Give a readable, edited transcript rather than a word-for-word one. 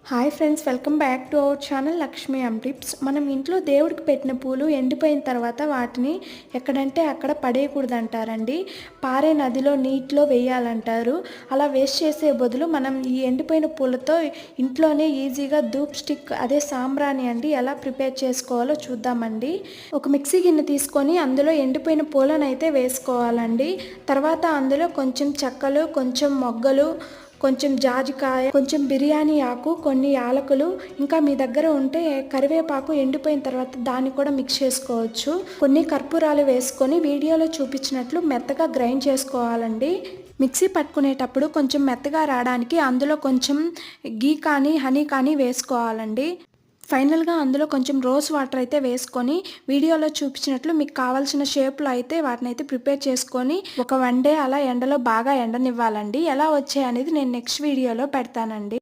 Hi friends, welcome back to our channel Lakshmi M tips. మనం ఇంట్లో దేవుడికి పెట్టిన పూలు ఎండిపోయిన తర్వాత వాటిని ఎక్కడంటే అక్కడ పడేయకూడదు అంటారండి. పారే నదిలో నీటిలో వేయాలంటారు. అలా వేస్ట్ చేసే బదులు మనం ఈ ఎండిపోయిన పూలతో ఇంట్లోనే ఈజీగా ధూప్ స్టిక్, అదే సాంబ్రాణి అండి, ఎలా ప్రిపేర్ చేసుకోవాలో చూద్దామండి. ఒక మిక్సీ గిన్నె తీసుకొని అందులో ఎండిపోయిన పూలను అయితే వేసుకోవాలండి. తర్వాత అందులో కొంచెం చెక్కలు, కొంచెం మొగ్గలు, కొంచెం జాజికాయ, కొంచెం బిర్యానీ ఆకు, కొన్ని యాలకులు, ఇంకా మీ దగ్గర ఉంటే కరివేపాకు ఎండిపోయిన తర్వాత దాన్ని కూడా మిక్స్ చేసుకోవచ్చు. కొన్ని కర్పూరాలు వేసుకొని వీడియోలో చూపించినట్లు మెత్తగా గ్రైండ్ చేసుకోవాలండి. మిక్సీ పట్టుకునేటప్పుడు కొంచెం మెత్తగా రావడానికి అందులో కొంచెం గీ కానీ హనీ కానీ వేసుకోవాలండి. ఫైనల్గా అందులో కొంచెం రోజ్ వాటర్ అయితే వేసుకొని వీడియోలో చూపించినట్లు మీకు కావాల్సిన షేప్లో అయితే వాటిని అయితే ప్రిపేర్ చేసుకొని ఒక 1 డే అలా ఎండలో బాగా ఎండనివ్వాలండి. ఎలా వచ్చాయి అనేది నేను నెక్స్ట్ వీడియోలో పెడతానండి.